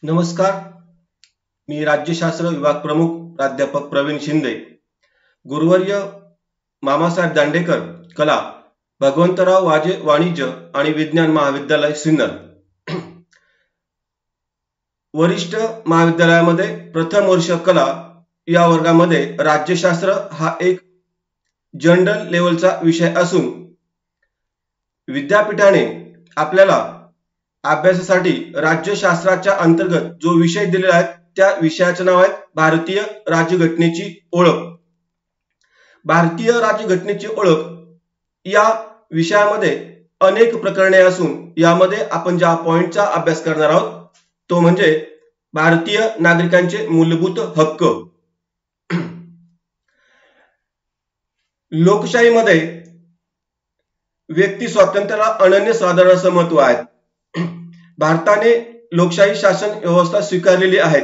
नमस्कार. मी राज्यशास्त्र विभाग प्रमुख प्राध्यापक प्रवीण शिंदे, गुरुवर्य मामासाहेब दांडेकर कला, भगवंतराव वाजे वाणिज्य आणि विज्ञान महाविद्यालय सिन्नर, वरिष्ठ महाविद्यालयामध्ये प्रथम वर्ष कला या वर्गामध्ये राज्यशास्त्र हा एक जनरल लेवलचा विषय असून विद्यापीठाने आपल्याला अभ्यासासाठी राज्यशास्त्राच्या अंतर्गत जो विषय दिलेला आहे त्या विषयाचे नाव आहे भारतीय राज्यघटनेची ओळख. भारतीय राज्यघटनेची ओळख या विषयामध्ये अनेक प्रकरणे असून यामध्ये आपण ज्या पॉइंटचा अभ्यास करणार आहोत तो म्हणजे भारतीय नागरिकांचे मूलभूत हक्क. लोकशाहीमध्ये व्यक्ती स्वातंत्र्याला अनन्यसाधारण असं महत्व आहे. भारताने लोकशाही शासन व्यवस्था स्वीकारलेली आहे.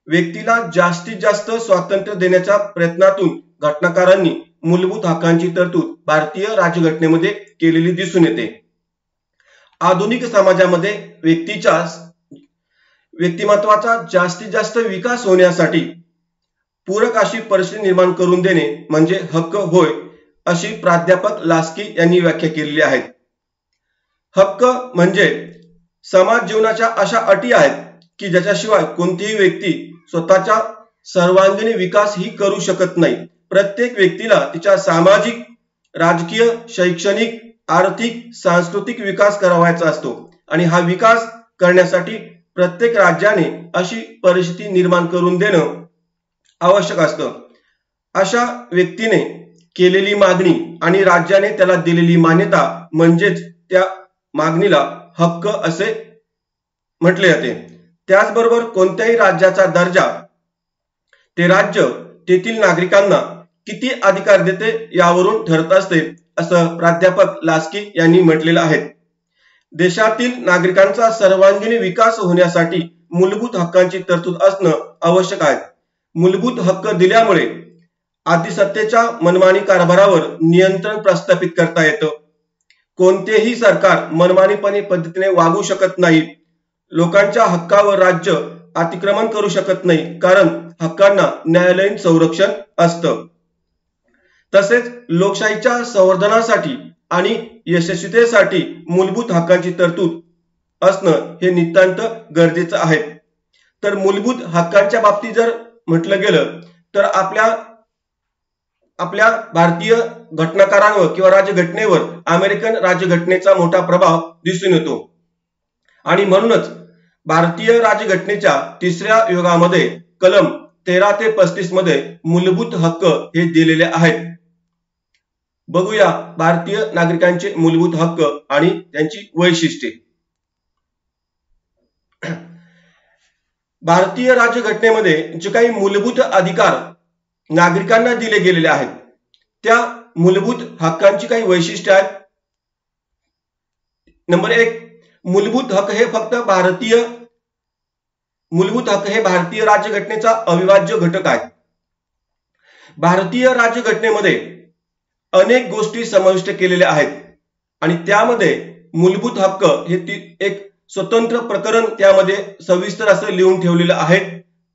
व्यक्तीला जास्तीत जास्त स्वातंत्र्य देण्याच्या प्रयत्नातून घटनाकारांनी मूलभूत हक्कांची तरतूद भारतीय राज्यघटनेमध्ये केलेली दिसून येते. आधुनिक समाजामध्ये व्यक्तिमत्वाचा जास्तीत जास्त विकास होण्यासाठी पूरक अशी परिस्थिती निर्माण करून देणे म्हणजे हक्क होय, अशी प्राध्यापक लास्की यांनी व्याख्या केलेली आहे. हक्क म्हणजे समाज जीवनाच्या अशा अटी आहेत की ज्याच्याशिवाय कोणतीही व्यक्ती स्वतःचा सर्वांगीण विकास ही करू शकत नाही. प्रत्येक व्यक्तीला तिच्या सामाजिक, राजकीय, शैक्षणिक, आर्थिक, सांस्कृतिक विकास करावायचा असतो आणि हा विकास करण्यासाठी प्रत्येक राज्याने अशी परिस्थिती निर्माण करून देणं आवश्यक असतं. अशा व्यक्तीने केलेली मागणी आणि राज्याने त्याला दिलेली मान्यता म्हणजेच त्या मागणीला हक्क असे म्हटले जाते. त्याचबरोबर कोणत्याही राज्याचा दर्जा ते राज्य तेथील नागरिकांना किती अधिकार देते यावरून ठरत असते, असं प्राध्यापक लास्की यांनी म्हटलेलं आहे. देशातील नागरिकांचा सर्वांगीण विकास होण्यासाठी मूलभूत हक्कांची तरतूद असणं आवश्यक आहे. मूलभूत हक्क दिल्यामुळे अधिसत्तेच्या मनमानी कारभारावर नियंत्रण प्रस्थापित करता येतं. कोणतेही सरकार मनमानीपणे पद्धतीने वागू शकत नाही. लोकांच्या हक्कावर राज्य अतिक्रमण करू शकत नाही, कारण हक्कांना न्यायालयीन संरक्षण असतं. तसेच लोकशाहीच्या संवर्धनासाठी आणि यशस्वीतेसाठी मूलभूत हक्कांची तरतूद असणं हे नितांत गरजेचं आहे. तर मूलभूत हक्कांच्या बाबतीत जर म्हटलं गेलं तर आपल्या भारतीय घटनाकारांवर किंवा राज्यघटनेवर अमेरिकन राज्यघटनेचा मोठा प्रभाव दिसून येतो आणि म्हणूनच भारतीय राज्यघटनेच्या तिसऱ्या विभागामध्ये कलम 13 ते 35 मध्ये मूलभूत हक्क हे दिलेले आहेत. बघूया भारतीय नागरिकांचे मूलभूत हक्क आणि त्यांची वैशिष्ट्ये. भारतीय राज्यघटनेमध्ये जे काही मूलभूत अधिकार नागरिकांना दिले गेलेले आहेत त्या मूलभूत हक्कांची काही वैशिष्ट्ये आहेत. नंबर 1, मूलभूत हक्क हे भारतीय राज्यघटनेचा अविभाज्य घटक आहे. भारतीय राज्यघटनेमध्ये अनेक गोष्टी समाविष्ट केलेल्या आहेत आणि त्यामध्ये मूलभूत हक्क हे एक स्वतंत्र प्रकरण त्यामध्ये सविस्तर असं लिहून ठेवलेलं आहे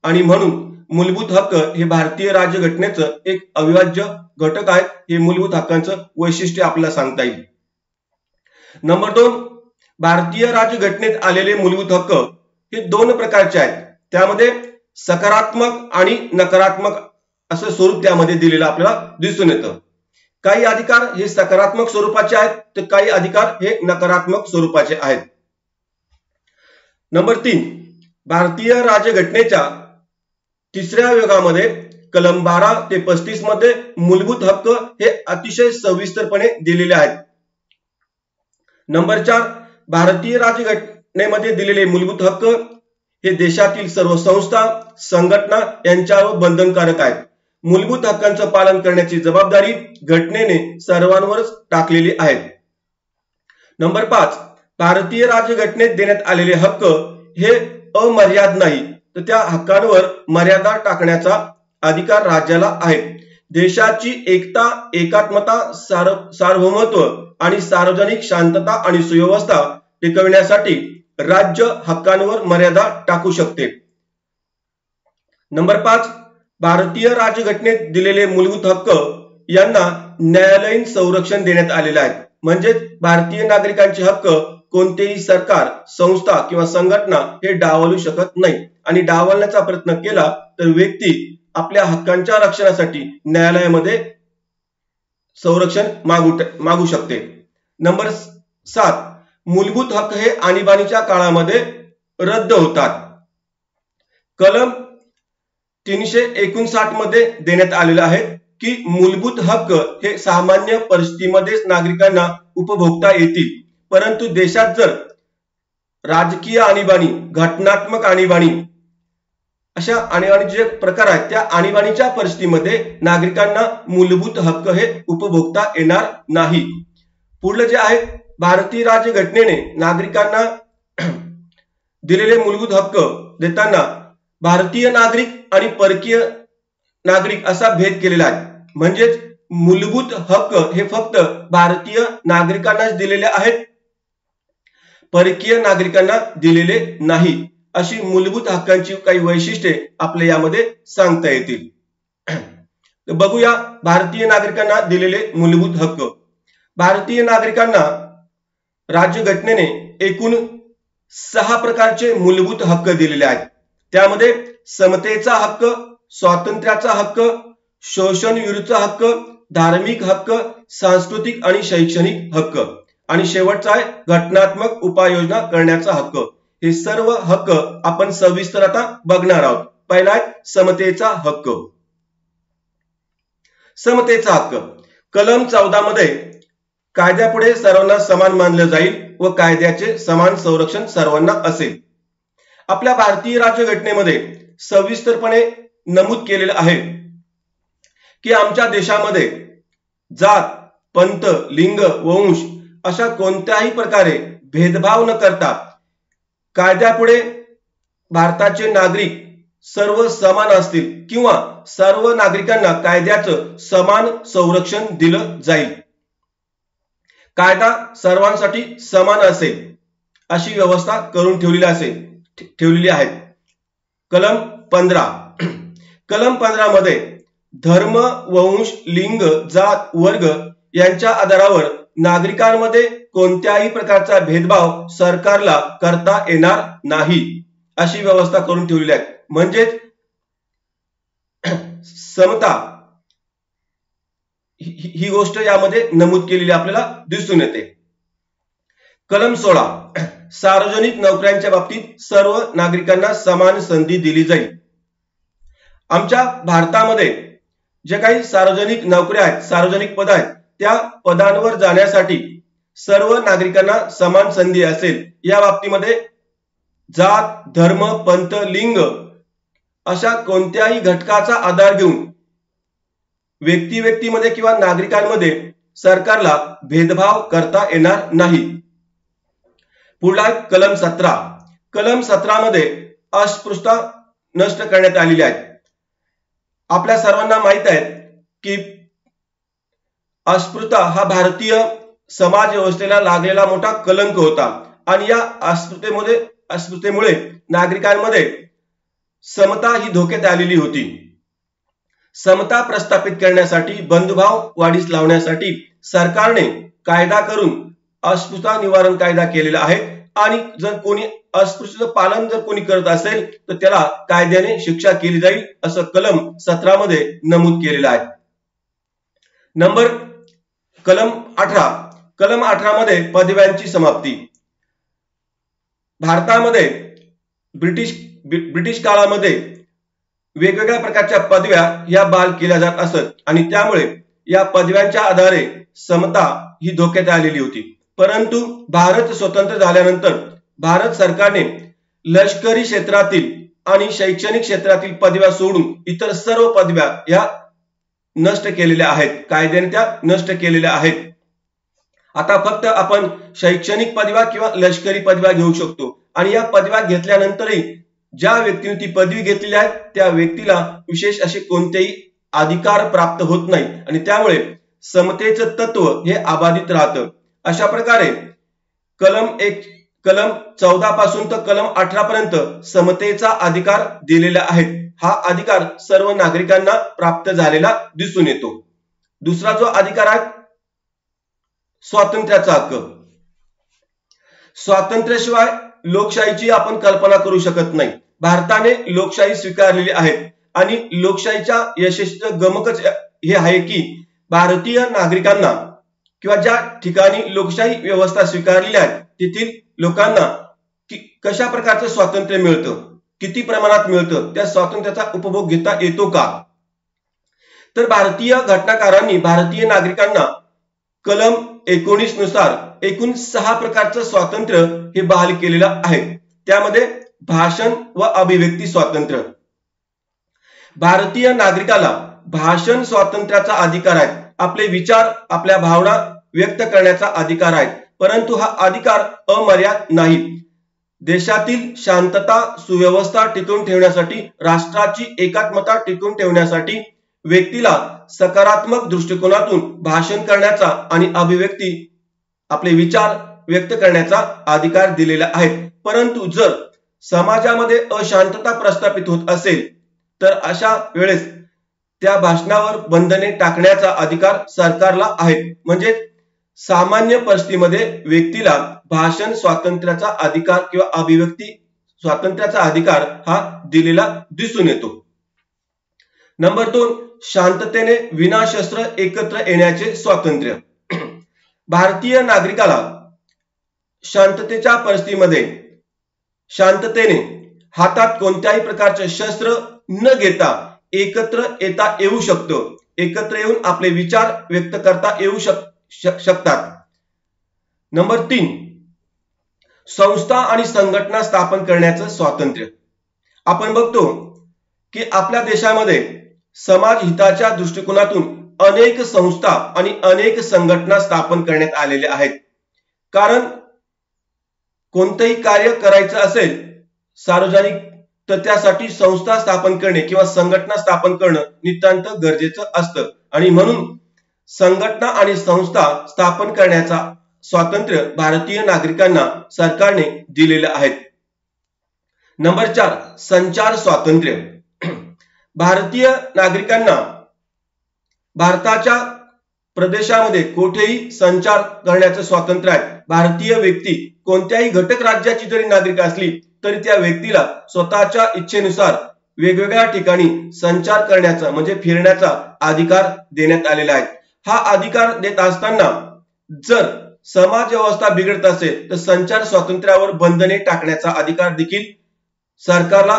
आणि म्हणून मूलभूत हक्क हे भारतीय राज्यघटनेचं एक अविभाज्य घटक आहे. हे मूलभूत हक्कांचं वैशिष्ट्य आपल्याला सांगता येईल. नंबर 2, भारतीय राज्यघटनेत आलेले मूलभूत हक्क हे 2 प्रकारचे आहेत. त्यामध्ये सकारात्मक आणि नकारात्मक असं स्वरूप त्यामध्ये दिलेलं आपल्याला दिसून येतं. काही अधिकार हे सकारात्मक स्वरूपाचे आहेत तर काही अधिकार हे नकारात्मक स्वरूपाचे आहेत. नंबर 3, भारतीय राज्यघटनेच्या तिसऱ्या विभागामध्ये कलम 12 ते 35 मध्ये मूलभूत हक्क हे अतिशय सविस्तरपणे दिलेले आहेत. नंबर 4, भारतीय राज्यघटनेमध्ये दिलेले मूलभूत हक्क हे देशातील सर्व संस्था, संघटना यांच्यावर बंधनकारक आहेत. मूलभूत हक्कांचं पालन करण्याची जबाबदारी घटनेने सर्वांवरच टाकलेली आहे. नंबर 5, भारतीय राज्यघटनेत देण्यात आलेले हक्क हे अमर्याद नाही, तर त्या हक्कांवर मर्यादा टाकण्याचा अधिकार राज्याला आहे. देशाची एकता, एकात्मता, सार्वभौमत्व आणि सार्वजनिक शांतता आणि सुव्यवस्था टिकविण्यासाठी राज्य हक्कांवर मर्यादा टाकू शकते. नंबर 5, भारतीय राज्यघटनेत दिलेले मूलभूत हक्क यांना न्यायालयीन संरक्षण देण्यात आलेले आहे. म्हणजे भारतीय नागरिकांचे हक्क कोणतेही सरकार, संस्था किंवा संघटना हे डावलू शकत नाही आणि डावलण्याचा प्रयत्न केला तर व्यक्ती आपल्या हक्कांच्या रक्षणासाठी न्यायालयामध्ये संरक्षण मागू शकते. नंबर 7, मूलभूत हक्क हे आणीबाणीच्या काळामध्ये रद्द होतात. कलम 359 मध्ये देण्यात आलेले आहे की मूलभूत हक्क हे सामान्य परिस्थितीमध्ये नागरिकांना उपभोगता येतील, परंतु देशात जर राजकीय आणीबाणी, घटनात्मक आणीबाणी अशा आणीबाणीचे जे प्रकार आहेत त्या आणीबाणीच्या परिस्थितीमध्ये नागरिकांना मूलभूत हक्क हे उपभोगता येणार नाही. पुढलं जे आहे, भारतीय राज्यघटनेने नागरिकांना दिलेले मूलभूत हक्क देताना भारतीय नागरिक आणि परकीय नागरिक असा भेद केलेला आहे. म्हणजेच मूलभूत हक्क हे फक्त भारतीय नागरिकांनाच दिलेले आहेत, परकीय नागरिकांना दिलेले नाही. अशी मूलभूत हक्कांची काही वैशिष्ट्ये आपल्या यामध्ये सांगता येतील. बघूया भारतीय नागरिकांना दिलेले मूलभूत हक्क. भारतीय नागरिकांना राज्यघटनेने एकूण 6 प्रकारचे मूलभूत हक्क दिलेले आहेत. त्यामध्ये समतेचा हक्क, स्वातंत्र्याचा हक्क, शोषण विरुद्धचा हक्क, धार्मिक हक्क, सांस्कृतिक आणि शैक्षणिक हक्क आणि शेवटचा आहे घटनात्मक उपाययोजना करण्याचा हक्क. हे सर्व हक्क आपण सविस्तर आता बघणार आहोत. पहिला आहे समतेचा हक्क. समतेचा हक्क कलम 14 मध्ये कायद्यापुढे सर्वांना समान मानले जाईल व कायद्याचे समान संरक्षण सर्वांना असेल. आपल्या भारतीय राज्यघटनेमध्ये सविस्तरपणे नमूद केलेलं आहे की आमच्या देशामध्ये जात, पंथ, लिंग, वंश अशा कोणत्याही प्रकारे भेदभाव न करता कायद्यापुढे भारताचे नागरिक सर्व समान असतील किंवा सर्व नागरिकांना कायद्याचं समान संरक्षण दिलं जाईल. कायदा सर्वांसाठी समान असेल अशी व्यवस्था करून ठेवलेली आहे. कलम 15. कलम 15 मध्ये धर्म, वंश, लिंग, जात, वर्ग यांच्या आधारावर नागरिकांमध्ये कोणत्याही प्रकारचा भेदभाव सरकारला करता येणार नाही अशी व्यवस्था करून ठेवलेली आहे. म्हणजेच समता ही गोष्ट यामध्ये नमूद केलेली आपल्याला दिसून येते. कलम 16. सार्वजनिक नोकऱ्यांच्या बाबतीत सर्व नागरिकांना समान संधी दिली जाईल. आमच्या भारतामध्ये जे काही सार्वजनिक नोकऱ्या आहेत, सार्वजनिक पद आहेत, त्या पदांवर जाण्यासाठी सर्व नागरिकांना समान संधी असेल. या बाबतीमध्ये जात, धर्म, पंथ, लिंग अशा कोणत्याही घटकाचा आधार घेऊन व्यक्तीमध्ये किंवा नागरिकांमध्ये सरकारला भेदभाव करता येणार नाही. पुढला कलम 17. कलम 17 मध्ये अस्पृश्यता नष्ट करण्यात आलेली आहे. आपल्या सर्वांना माहित आहे की अस्पृश्यता हा भारतीय समाज व्यवस्थेला लागलेला मोठा कलंक होता आणि या अस्पृश्यतेमुळे नागरिकांमध्ये समता ही धोक्यात आलेली होती. समता प्रस्थापित करण्यासाठी, बंधुभाव वाढीस लावण्यासाठी सरकारने कायदा करून अस्पृश्यता निवारण कायदा केलेला आहे आणि जर कोणी अस्पृश्यतेचं पालन जर कोणी करत असेल तर त्याला कायद्याने शिक्षा केली जाईल असं कलम 17 मध्ये नमूद केलेलं आहे. नंबर कलम 18. कलम 18 मध्ये पदव्यांची समाप्ती. भारतामध्ये ब्रिटिश काळामध्ये वेगवेगळ्या प्रकारच्या पदव्या या बाल केल्या जात असत आणि त्यामुळे या पदव्यांच्या आधारे समता ही धोक्यात आलेली होती. परंतु भारत स्वतंत्र झाल्यानंतर भारत सरकारने लष्करी क्षेत्रातील आणि शैक्षणिक क्षेत्रातील पदव्या सोडून इतर सर्व पदव्या या नष्ट केलेल्या आहेत. कायद्याने त्या नष्ट केलेल्या आहेत. आता फक्त आपण शैक्षणिक पदव्या किंवा लष्करी पदव्या घेऊ शकतो आणि या पदव्या घेतल्यानंतरही ज्या व्यक्तीने ती पदवी घेतलेली आहे त्या व्यक्तीला विशेष असे कोणतेही अधिकार प्राप्त होत नाही आणि त्यामुळे समतेचं तत्व हे अबाधित राहतं. अशा प्रकारे कलम 14 पासून तर कलम 18 पर्यंत समतेचा अधिकार दिलेला आहे. हा अधिकार सर्व नागरिकांना प्राप्त झालेला दिसून येतो. दुसरा जो अधिकार आहे स्वातंत्र्याचा हक्क. स्वातंत्र्याशिवाय लोकशाहीची आपण कल्पना करू शकत नाही. भारताने लोकशाही स्वीकारलेली आहे आणि लोकशाहीच्या यशस्वीचं गमकच हे आहे की भारतीय नागरिकांना किंवा ज्या ठिकाणी लोकशाही व्यवस्था स्वीकारलेली आहे तेथील लोकांना कशा प्रकारचं स्वातंत्र्य मिळतं, किती प्रमाणात मिळतं, त्या स्वातंत्र्याचा उपभोग घेता येतो का. तर भारतीय घटनाकारांनी भारतीय नागरिकांना कलम 19 नुसार एकूण 6 प्रकारचं स्वातंत्र्य हे बहाल केलेलं आहे. त्यामध्ये भाषण व अभिव्यक्ती स्वातंत्र्य. भारतीय नागरिकाला भाषण स्वातंत्र्याचा अधिकार आहे. आपले विचार, आपल्या भावना व्यक्त करण्याचा अधिकार आहे. परंतु हा अधिकार अमर्याद नाही. देशातील शांतता सुव्यवस्था टिकवून ठेवण्यासाठी, राष्ट्राची एकात्मता टिकवून ठेवण्यासाठी व्यक्तीला सकारात्मक दृष्टिकोनातून भाषण करण्याचा आणि अभिव्यक्ती आपले विचार व्यक्त करण्याचा अधिकार दिलेला आहे. परंतु जर समाजामध्ये अशांतता प्रस्थापित होत असेल तर अशा वेळेस त्या भाषणावर बंधने टाकण्याचा अधिकार सरकारला आहे. म्हणजे सामान्य परिस्थितीमध्ये व्यक्तीला भाषण स्वातंत्र्याचा अधिकार किंवा अभिव्यक्ती स्वातंत्र्याचा अधिकार हा दिलेला दिसून येतो. नंबर 2, शांततेने विनाशस्त्र एकत्र येण्याचे स्वातंत्र्य. भारतीय नागरिकाला शांततेच्या परिस्थितीमध्ये शांततेने हातात कोणत्याही प्रकारचे शस्त्र न घेता एकत्र येता येऊ शकतं. एकत्र येऊन आपले विचार व्यक्त करता येऊ शकतात. नंबर 3, संस्था आणि संघटना स्थापन करण्याचं स्वातंत्र्य. आपण बघतो की आपल्या देशामध्ये समाज हिताच्या दृष्टिकोनातून अनेक संस्था आणि अनेक संघटना स्थापन करण्यात आलेल्या आहेत. कारण कोणतेही कार्य करायचं असेल सार्वजनिक तर त्यासाठी संस्था स्थापन करणे किंवा संघटना स्थापन करणं नितांत गरजेचं असतं आणि म्हणून संघटना आणि संस्था स्थापन करण्याचा स्वातंत्र्य भारतीय नागरिकांना सरकारने दिलेलं आहे. नंबर 4, संचार स्वातंत्र्य. भारतीय नागरिकांना भारताच्या प्रदेशामध्ये कुठेही संचार करण्याचं स्वातंत्र्य आहे. भारतीय व्यक्ती कोणत्याही घटक राज्याची जरी नागरिक असली तरी त्या व्यक्तीला स्वतःच्या इच्छेनुसार वेगवेगळ्या ठिकाणी संचार करण्याचा म्हणजे फिरण्याचा अधिकार देण्यात आलेला आहे. हा अधिकार देत असताना जर समाज व्यवस्था बिघडत असेल तर संचार स्वातंत्र्यावर बंधने टाकण्याचा अधिकार देखील सरकारला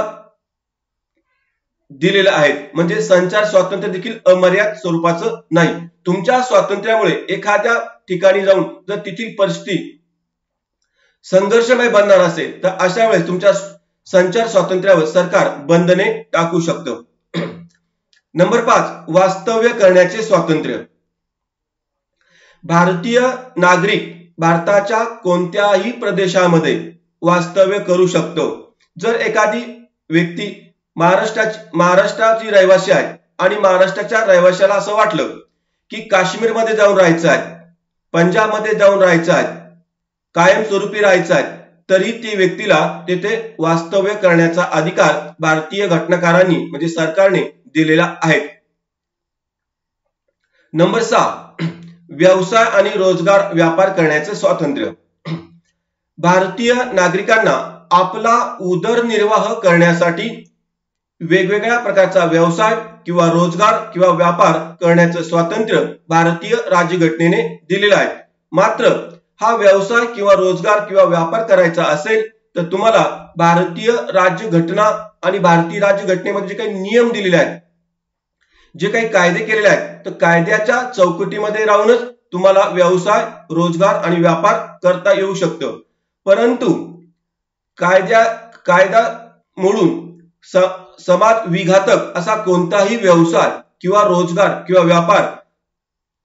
दिलेला आहे. म्हणजे संचार स्वातंत्र्य देखील अमर्याद स्वरूपाचं नाही. तुमच्या स्वातंत्र्यामुळे एखाद्या ठिकाणी जाऊन जर तिथील परिस्थिती संघर्षमय बनणार असेल तर अशा वेळेस तुमच्या संचार स्वातंत्र्यावर सरकार बंधने टाकू शकतं. नंबर 5, वास्तव्य करण्याचे स्वातंत्र्य. भारतीय नागरिक भारताच्या कोणत्याही प्रदेशामध्ये वास्तव्य करू शकतो. जर एखादी व्यक्ती महाराष्ट्राची रहिवासी आहे आणि महाराष्ट्राच्या रहिवाशाला असं वाटलं की काश्मीरमध्ये जाऊन राहायचं आहे, पंजाबमध्ये जाऊन राहायचं आहे, कायमस्वरूपी राहायचं आहे, तरी ती व्यक्तीला तेथे वास्तव्य करण्याचा अधिकार भारतीय घटनाकारांनी म्हणजे सरकारने दिलेला आहे. नंबर 6, व्यवसाय आणि रोजगार व्यापार करण्याचे स्वातंत्र्य. भारतीय नागरिकांना आपला उदरनिर्वाह करण्यासाठी वेगवेगळ्या प्रकारचा व्यवसाय किंवा रोजगार किंवा व्यापार करण्याचं स्वातंत्र्य भारतीय राज्यघटनेने दिलेलं आहे. मात्र हा व्यवसाय किंवा रोजगार किंवा व्यापार करायचा असेल तर तुम्हाला भारतीय राज्यघटना आणि भारतीय राज्यघटनेमध्ये जे काही नियम दिलेले आहेत, जे काही कायदे केलेले आहेत, तर कायद्याच्या चौकटीमध्ये राहूनच तुम्हाला व्यवसाय, रोजगार आणि व्यापार करता येऊ शकतं. परंतु कायदा मोडून समाज विघातक असा कोणताही व्यवसाय किंवा रोजगार किंवा व्यापार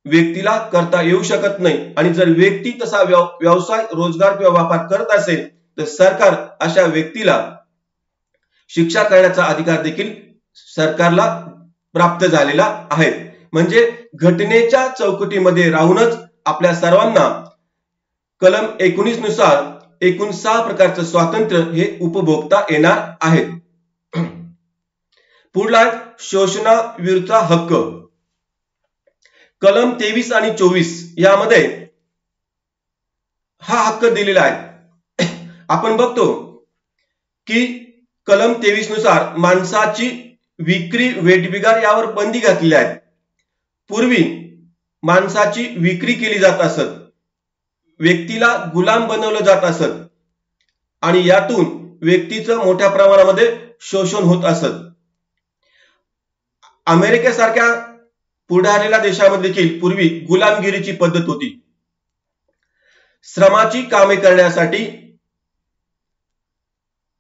व्यक्तीला करता येऊ शकत नाही. आणि जर व्यक्ती तसा व्यवसाय, रोजगार किंवा व्यापार करत असेल तर सरकार अशा व्यक्तीला शिक्षा करण्याचा अधिकार देखील सरकारला प्राप्त झालेला आहे. म्हणजे घटनेच्या चौकटीमध्ये राहूनच आपल्या सर्वांना कलम 19 नुसार एकूण 6 प्रकारचं स्वातंत्र्य हे उपभोगता येणार आहेत. पुढला शोषणाविरुद्धचा हक्क. कलम 23 आणि 24 यामध्ये हा हक्क दिलेला आहे. आपण बघतो की कलम 23 नुसार माणसाची विक्री, वेठबिगार यावर बंदी घातलेली आहे. पूर्वी माणसाची विक्री केली जात असत, व्यक्तीला गुलाम बनवलं जात असत आणि यातून व्यक्तीचं मोठ्या प्रमाणामध्ये शोषण होत असत. अमेरिकेसारख्या पुढारलेल्या देशामध्ये देखील पूर्वी गुलामगिरीची पद्धत होती. श्रमाची कामे करण्यासाठी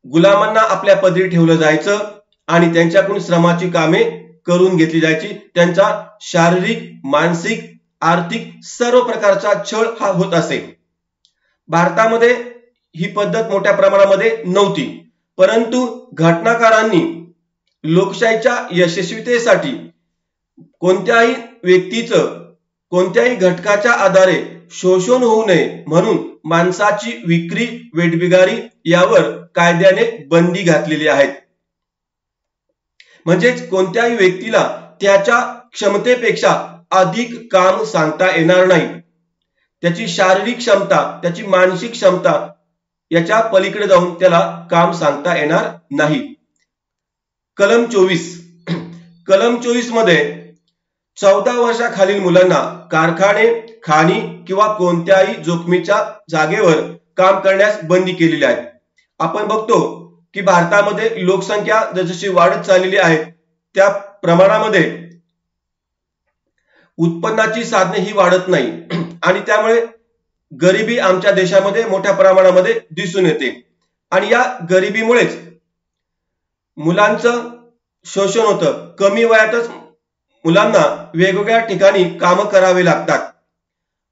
गुलामांना आपल्या पदरी ठेवलं जायचं आणि त्यांच्याकडून श्रमाची कामे करून घेतली जायची. त्यांचा शारीरिक, मानसिक, आर्थिक सर्व प्रकारचा छळ हा होत असे. भारतामध्ये ही पद्धत मोठ्या प्रमाणामध्ये नव्हती, परंतु घटनाकारांनी लोकशाहीच्या यशस्वीतेसाठी कोणत्याही व्यक्तीचं, कोणत्याही घटकाच्या आधारे शोषण होऊ नये म्हणून माणसाची विक्री, वेठबिगारी यावर कायद्याने बंदी घातलेली आहे. म्हणजेच कोणत्याही व्यक्तीला त्याच्या क्षमतेपेक्षा अधिक काम सांगता येणार नाही. त्याची शारीरिक क्षमता, त्याची मानसिक क्षमता याच्या पलीकडे जाऊन त्याला काम सांगता येणार नाही. कलम 24. कलम 24 मध्ये 14 वर्षाखालील मुलांना कारखाने, खाणी किंवा कोणत्याही जोखमीच्या जागेवर काम करण्यास बंदी केलेली आहे. आपण बघतो की भारतामध्ये लोकसंख्या जसजशी वाढत चाललेली आहे त्या प्रमाणामध्ये उत्पन्नाची साधने ही वाढत नाही आणि त्यामुळे गरिबी आमच्या देशामध्ये मोठ्या प्रमाणामध्ये दिसून येते. आणि या गरिबीमुळेच मुलांचं शोषण होतं. कमी वयातच मुलांना वेगवेगळ्या ठिकाणी काम करावे लागतात.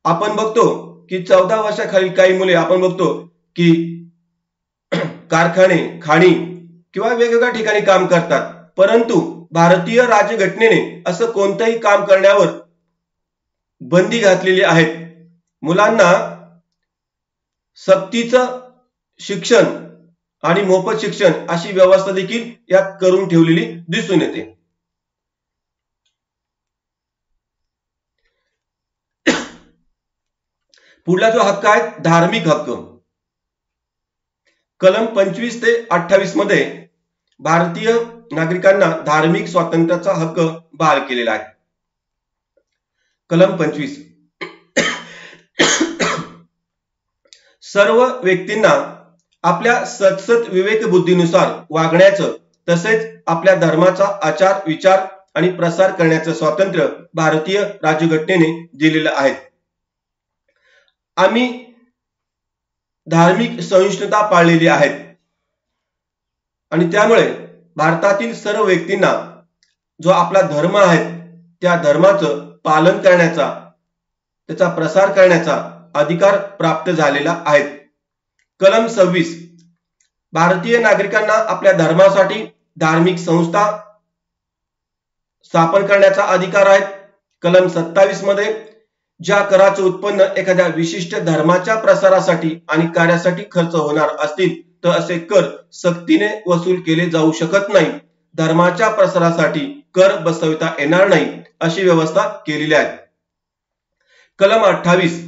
आपण बघतो की 14 वर्षाखालील काही मुले आपण बघतो की कारखाने, खाणी किंवा वेगवेगळ्या ठिकाणी काम करतात. परंतु भारतीय राज्यघटनेने असं कोणतंही काम करण्यावर बंदी घातलेली आहे. मुलांना सक्तीचं शिक्षण आणि मोफत शिक्षण अशी व्यवस्था देखील यात करून ठेवलेली दिसून येते. पुढला जो हक्क आहे धार्मिक हक्क. कलम 25 ते 28 मध्ये भारतीय नागरिकांना धार्मिक स्वातंत्र्याचा हक्क बहाल केलेला आहे. कलम 25. सर्व व्यक्तींना आपल्या सतसत विवेक बुद्धीनुसार वागण्याचं तसेच आपल्या धर्माचा आचार, विचार आणि प्रसार करण्याचं स्वातंत्र्य भारतीय राज्यघटनेने दिलेलं आहे. आम्ही धार्मिक सहिष्णुता पाळलेली आहे आणि त्यामुळे भारतातील सर्व व्यक्तींना जो आपला धर्म आहे त्या धर्माचं पालन करण्याचा, त्याचा प्रसार करण्याचा अधिकार प्राप्त झालेला आहे. कलम 26. भारतीय नागरिकांना आपल्या धर्मासाठी धार्मिक संस्था स्थापन करण्याचा अधिकार आहे. कलम 27 मध्ये ज्या कराचे उत्पन्न एखाद्या विशिष्ट धर्माच्या प्रसारासाठी आणि कार्यासाठी खर्च होणार असतील तर असे कर सक्तीने वसूल केले जाऊ शकत नाही. धर्माच्या प्रसारासाठी कर बसविता येणार नाही अशी व्यवस्था केलेली आहे. कलम 28.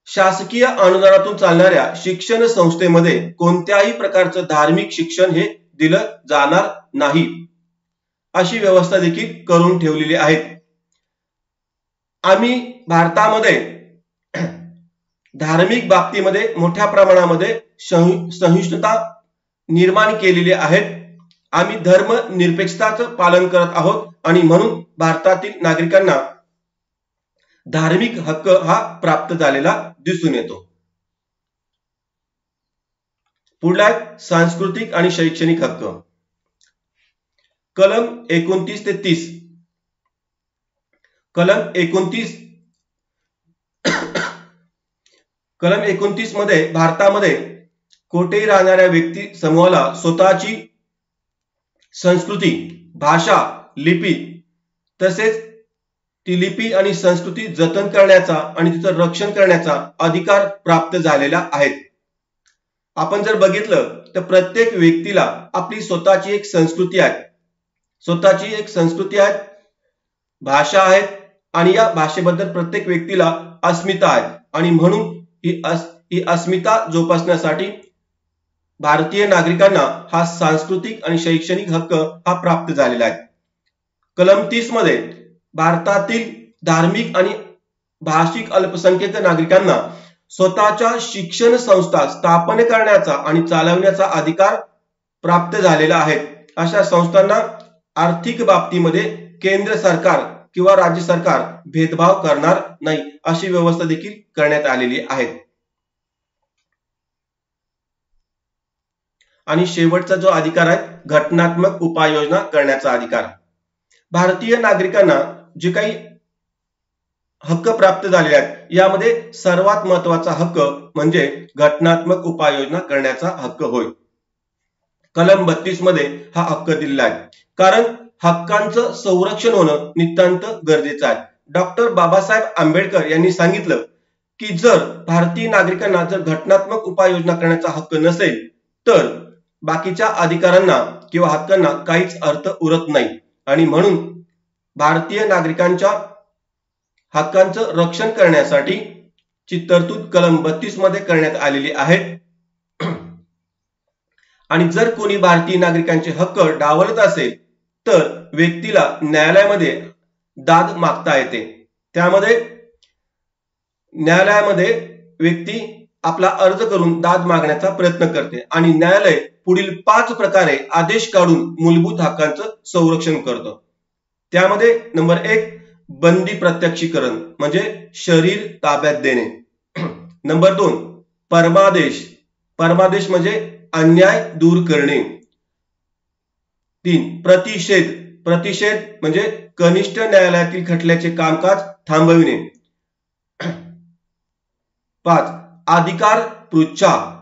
शासकीय अनुदानातून चालणाऱ्या शिक्षण संस्थेमध्ये कोणत्याही प्रकारचं धार्मिक शिक्षण हे दिलं जाणार नाही अशी व्यवस्था देखील करून ठेवलेली आहे. आम्ही भारतामध्ये धार्मिक बाबतीमध्ये मोठ्या प्रमाणामध्ये सहिष्णुता निर्माण केलेली आहे. आम्ही धर्मनिरपेक्षताचं पालन करत आहोत आणि म्हणून भारतातील नागरिकांना धार्मिक हक्क हा प्राप्त झालेला दिसून येतो. पुढला सांस्कृतिक आणि शैक्षणिक हक्क. कलम 29 ते 30. कलम 29 मध्ये भारतामध्ये कोठेही राहणाऱ्या व्यक्ती समूहाला स्वतःची संस्कृती, भाषा, लिपी तसेच ती लिपी आणि संस्कृती जतन करण्याचा आणि तिचं रक्षण करण्याचा अधिकार प्राप्त झालेला आहे. आपण जर बघितलं तर प्रत्येक व्यक्तीला आपली स्वतःची एक संस्कृती आहे, भाषा आहे आणि या भाषेबद्दल प्रत्येक व्यक्तीला अस्मिता आहे आणि म्हणून ही अस्मिता जोपासण्यासाठी भारतीय नागरिकांना हा सांस्कृतिक आणि शैक्षणिक हक्क हा प्राप्त झालेला आहे. कलम 30 मध्ये भारतातील धार्मिक आणि भाषिक अल्पसंख्याक नागरिकांना स्वतःच्या शिक्षण संस्था स्थापन करण्याचा आणि चालवण्याचा अधिकार प्राप्त झालेला आहे. अशा संस्थांना आर्थिक बाबतीमध्ये केंद्र सरकार किंवा राज्य सरकार भेदभाव करणार नाही अशी व्यवस्था देखील करण्यात आलेली आहे. आणि शेवटचा जो अधिकार आहे घटनात्मक उपाययोजना करण्याचा अधिकार. भारतीय नागरिकांना जे काही हक्क प्राप्त झालेले आहेत यामध्ये सर्वात महत्वाचा हक्क म्हणजे घटनात्मक उपाययोजना करण्याचा हक्क होय. कलम 32 मध्ये हा हक्क दिलेला आहे, कारण हक्कांचं संरक्षण होणं नितांत गरजेचं आहे. डॉक्टर बाबासाहेब आंबेडकर यांनी सांगितलं की जर भारतीय नागरिकांना जर घटनात्मक उपाययोजना करण्याचा हक्क नसेल तर बाकीच्या अधिकारांना किंवा हक्कांना काहीच अर्थ उरत नाही. आणि म्हणून भारतीय नागरिकांच्या हक्कांचं रक्षण करण्यासाठी ची तरतूद कलम 32 मध्ये करण्यात आलेली आहे. आणि जर कोणी भारतीय नागरिकांचे हक्क डावलत असेल तर व्यक्तीला न्यायालयामध्ये दाद मागता येते. त्यामध्ये न्यायालयामध्ये व्यक्ती आपला अर्ज करून दाद मागण्याचा प्रयत्न करते आणि न्यायालय पुढील 5 प्रकारे आदेश काढून मूलभूत हक्कांचं संरक्षण करतं. त्यामध्ये नंबर 1 बंदी प्रत्यक्षीकरण म्हणजे शरीर ताब्यात देणे. नंबर 2 परमादेश म्हणजे अन्याय दूर करणे. 3 प्रतिषेध म्हणजे कनिष्ठ न्यायालयातील खटल्याचे कामकाज थांबविणे. 5 अधिकार पृच्छा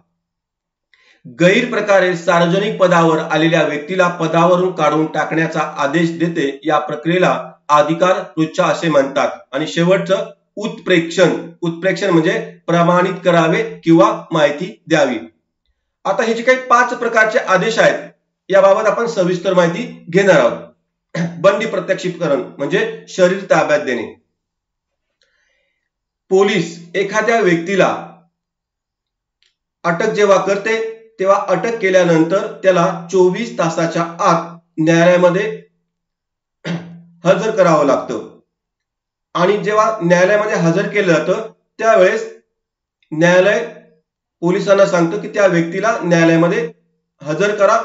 गैरप्रकारे सार्वजनिक पदावर आलेल्या व्यक्तीला पदावरून काढून टाकण्याचा आदेश देते. या प्रक्रियेला अधिकार पृच्छा असे म्हणतात. आणि शेवटचं उत्प्रेक्षण म्हणजे प्रमाणित करावे किंवा माहिती द्यावी. आता हे जे काही 5 प्रकारचे आदेश आहेत याबाबत आपण सविस्तर माहिती घेणार आहोत. बंदी प्रत्यक्षीकरण म्हणजे शरीर ताब्यात देणे. पोलीस एखाद्या व्यक्तीला अटक जेव्हा करते तेव्हा अटक केल्यानंतर त्याला 24 तासाच्या आत न्यायालयामध्ये हजर करावं लागतं. आणि जेव्हा न्यायालयामध्ये हजर केलं जातं त्यावेळेस न्यायालय पोलिसांना सांगतं की त्या व्यक्तीला न्यायालयामध्ये हजर करा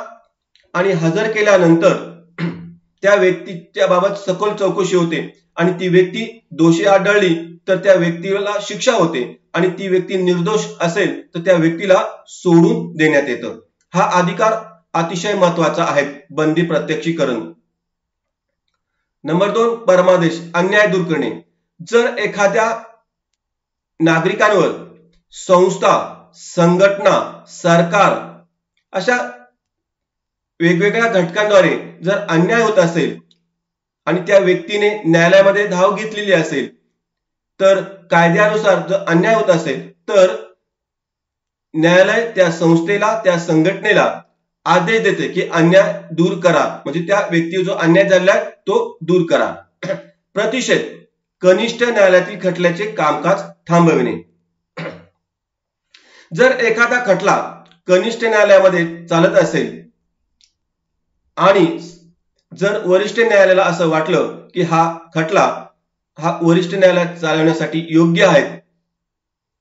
आणि हजर केल्यानंतर त्या व्यक्तीच्या बाबत सखोल चौकशी होते आणि ती व्यक्ती दोषी आढळली तर त्या व्यक्तीला शिक्षा होते आणि ती व्यक्ती निर्दोष असेल तर त्या व्यक्तीला सोडून देण्यात येतं. हा अधिकार अतिशय महत्वाचा आहे, बंदी प्रत्यक्षीकरण. नंबर 2 परमादेश अन्याय दूर करणे. जर एखाद्या नागरिकांवर संस्था, संघटना, सरकार अशा वेगवेगळ्या घटकांद्वारे जर अन्याय होत असेल आणि त्या व्यक्तीने न्यायालयामध्ये धाव घेतलेली असेल तर कायद्यानुसार जर अन्याय होत असेल तर न्यायालय त्या संस्थेला, त्या संघटनेला आदेश देते की अन्याय दूर करा, म्हणजे त्या व्यक्तीवर जो अन्याय झालेला आहे तो दूर करा. प्रतिषेध कनिष्ठ न्यायालयातील खटल्याचे कामकाज थांबविणे. जर एखादा खटला कनिष्ठ न्यायालयामध्ये चालत असेल आणि जर वरिष्ठ न्यायालयाला असं वाटलं की हा खटला वरिष्ठ न्यायालयात चालवण्यासाठी योग्य आहे,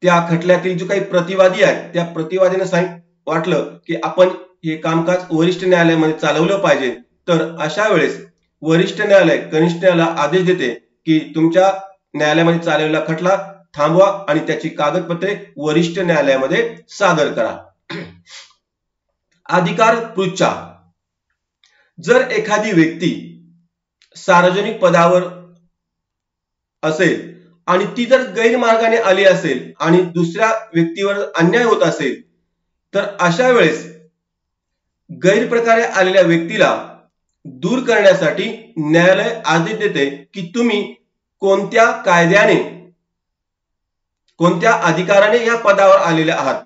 त्या खटल्यातील जो काही प्रतिवादी आहेत त्या प्रतिवादीने वाटलं की आपण हे कामकाज वरिष्ठ न्यायालयामध्ये चालवलं पाहिजे, तर अशा वेळेस वरिष्ठ न्यायालय कनिष्ठ न्यायालयाला आदेश देते की तुमच्या न्यायालयामध्ये चालवलेला खटला थांबवा आणि त्याची कागदपत्रे वरिष्ठ न्यायालयामध्ये सादर करा. अधिकार पृच्छा. जर एखादी व्यक्ती सार्वजनिक पदावर असेल आणि ती जर गैरमार्गाने आली असेल आणि दुसऱ्या व्यक्तीवर अन्याय होत असेल तर अशा वेळेस गैरप्रकारे आलेल्या व्यक्तीला दूर करण्यासाठी न्यायालय आदेश देते की तुम्ही कोणत्या कायद्याने, कोणत्या अधिकाराने या पदावर आलेले आहात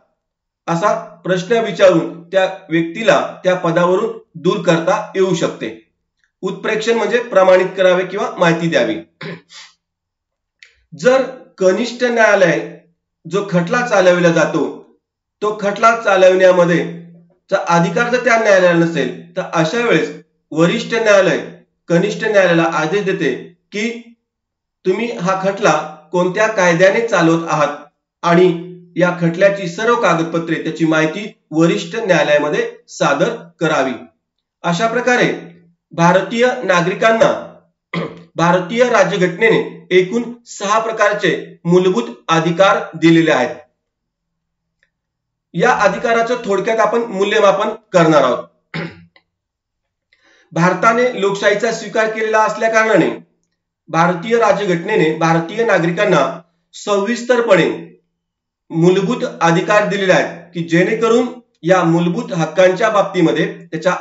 असा प्रश्न विचारून त्या व्यक्तीला त्या पदावरून दूर करता येऊ शकते. उत्प्रेक्षण म्हणजे प्रमाणित करावे किंवा माहिती द्यावी. जर कनिष्ठ न्यायालय जो खटला चालविला जातो तो खटला चालविण्यामध्ये अधिकार जर त्या न्यायालयाला नसेल तर अशा वेळेस वरिष्ठ न्यायालय कनिष्ठ न्यायालयाला आदेश देते की तुम्ही हा खटला कोणत्या कायद्याने चालवत आहात आणि या खटल्याची सर्व कागदपत्रे त्याची माहिती वरिष्ठ न्यायालयामध्ये सादर करावी. अशा प्रकारे भारतीय नागरिकांना भारतीय राज्यघटनेने एकूण 6 प्रकारचे मूलभूत अधिकार दिलेले आहेत. या अधिकाराचं थोडक्यात आपण मूल्यमापन करणार आहोत. भारताने लोकशाहीचा स्वीकार केलेला असल्या कारणाने भारतीय राज्यघटनेने भारतीय नागरिकांना सविस्तरपणे मूलभूत अधिकार दिलेले आहेत की जेणेकरून या मूलभूत हक्कांच्या बाबतीमध्ये त्याच्या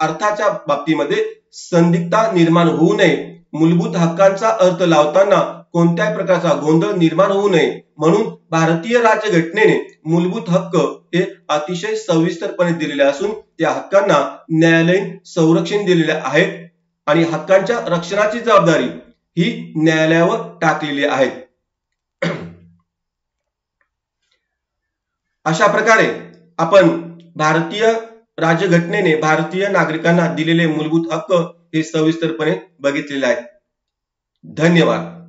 अर्थाच्या बाबतीमध्ये संदिग्धता निर्माण होऊ नये. मूलभूत हक्कांचा अर्थ लावताना कोणत्याही प्रकारचा गोंधळ निर्माण होऊ नये म्हणून भारतीय राज्यघटनेने मूलभूत हक्क हे अतिशय सविस्तरपणे दिलेले असून त्या हक्कांना न्यायालयीन संरक्षण दिलेले आहेत आणि हक्कांच्या रक्षणाची जबाबदारी ही न्यायालयावर टाकलेली आहे. अशा प्रकारे आपण भारतीय राज्यघटनेने भारतीय नागरिकांना दिलेले मूलभूत हक्क हे सविस्तरपणे बघितलेले आहेत. धन्यवाद.